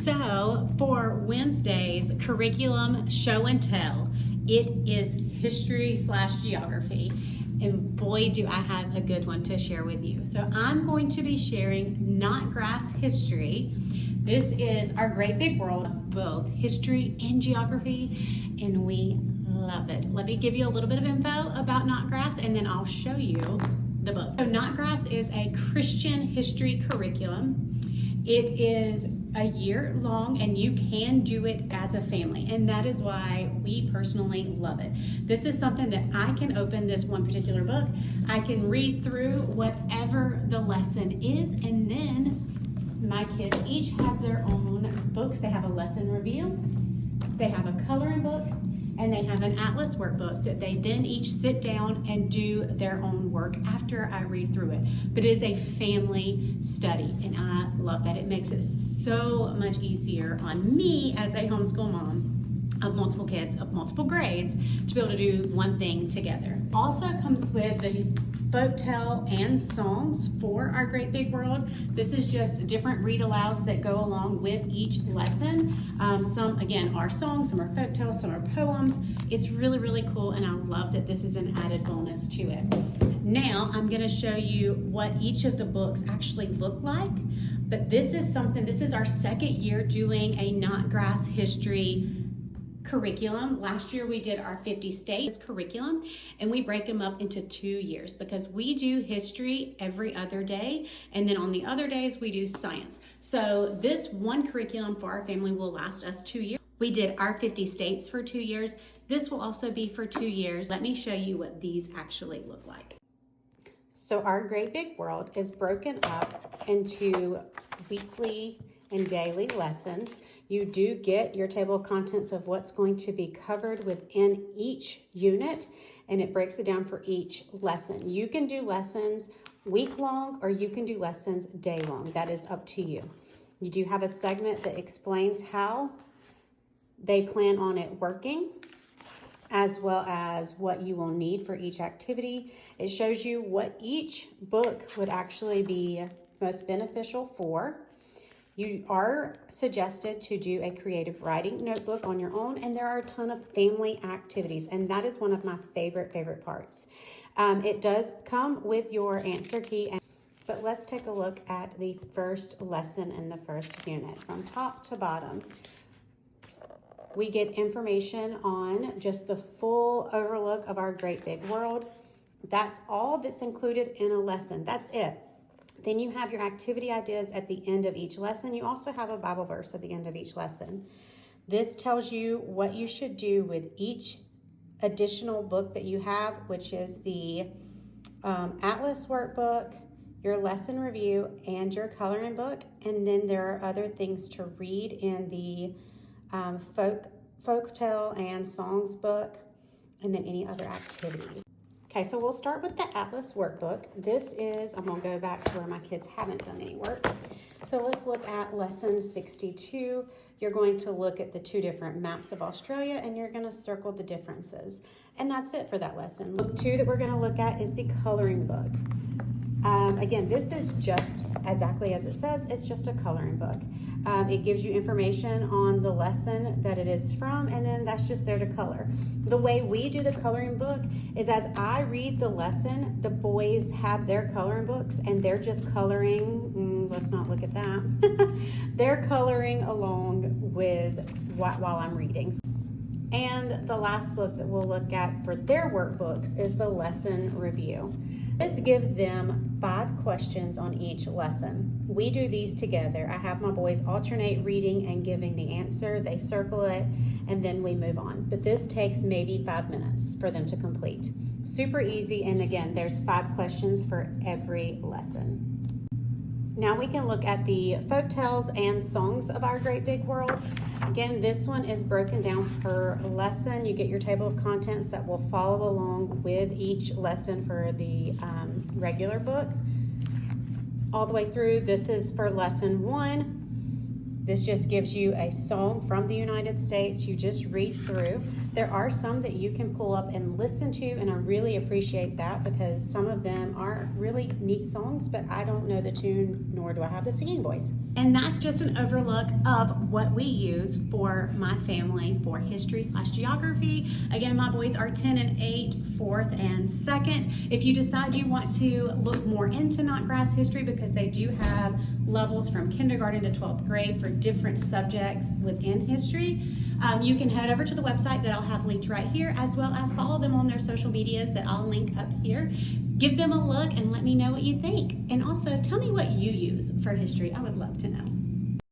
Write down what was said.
So for Wednesday's curriculum show and tell, it is history/geography. And boy, do I have a good one to share with you. So I'm going to be sharing Notgrass history. This is our great big world, both history and geography, and we love it. Let me give you a little bit of info about Notgrass, and then I'll show you the book. So Notgrass is a Christian history curriculum. It is a year long, and you can do it as a family, and that is why we personally love it. This is something that I can open this one particular book, I can read through whatever the lesson is, and then my kids each have their own books. They have a lesson review, they have a coloring book, and they have an atlas workbook that they then each sit down and do their own work after I read through it. But it is a family study, and I love that. It makes it so much easier on me as a homeschool mom of multiple kids, of multiple grades, to be able to do one thing together. Also comes with the folktale and songs for our great big world. This is just different read alouds that go along with each lesson. Some again are songs, some are folktales, some are poems. It's really, really cool, and I love that this is an added bonus to it. Now I'm going to show you what each of the books actually look like. But this is our second year doing a Notgrass history curriculum. Last year we did our 50 states curriculum, and we break them up into 2 years because we do history every other day, and then on the other days we do science. So this one curriculum for our family will last us 2 years. We did our 50 states for 2 years. This will also be for 2 years. Let me show you what these actually look like. So our great big world is broken up into weekly and daily lessons. You do get your table of contents of what's going to be covered within each unit, and it breaks it down for each lesson. You can do lessons week long, or you can do lessons day long. That is up to you. You do have a segment that explains how they plan on it working, as well as what you will need for each activity. It shows you what each book would actually be most beneficial for. You are suggested to do a creative writing notebook on your own, and there are a ton of family activities, and that is one of my favorite parts. It does come with your answer key, but let's take a look at the first lesson in the first unit. From top to bottom, we get information on just the full overlook of our great big world. That's all that's included in a lesson. That's it. Then you have your activity ideas at the end of each lesson. You also have a Bible verse at the end of each lesson. This tells you what you should do with each additional book that you have, which is the Atlas workbook, your lesson review, and your coloring book. And then there are other things to read in the folktale and songs book, and then any other activity. Okay, so we'll start with the Atlas workbook. This is, I'm gonna go back to where my kids haven't done any work. So let's look at lesson 62. You're going to look at the 2 different maps of Australia, and you're gonna circle the differences. And that's it for that lesson. Book 2 that we're gonna look at is the coloring book. Again, this is just exactly as it says, it's just a coloring book. It gives you information on the lesson that it is from, and then that's just there to color. The way we do the coloring book is as I read the lesson, the boys have their coloring books, and they're just coloring, let's not look at that. They're coloring along with while I'm reading. And the last book that we'll look at for their workbooks is the lesson review. This gives them 5 questions on each lesson. We do these together. I have my boys alternate reading and giving the answer. They circle it, and then we move on. But this takes maybe 5 minutes for them to complete. Super easy, and again, there's 5 questions for every lesson. Now we can look at the folktales and songs of our great big world. Again, this one is broken down per lesson. You get your table of contents that will follow along with each lesson for the regular book. All the way through, this is for lesson 1. This just gives you a song from the United States. You just read through. There are some that you can pull up and listen to, and I really appreciate that because some of them are really neat songs, but I don't know the tune, nor do I have the singing voice. And that's just an overlook of what we use for my family for history/geography. Again, my boys are 10 and 8, 4th and 2nd. If you decide you want to look more into Notgrass history, because they do have levels from kindergarten to 12th grade for different subjects within history, you can head over to the website that I'll have linked right here, as well as follow them on their social medias that I'll link up here. Give them a look and let me know what you think. And also tell me what you use for history. I would love to know.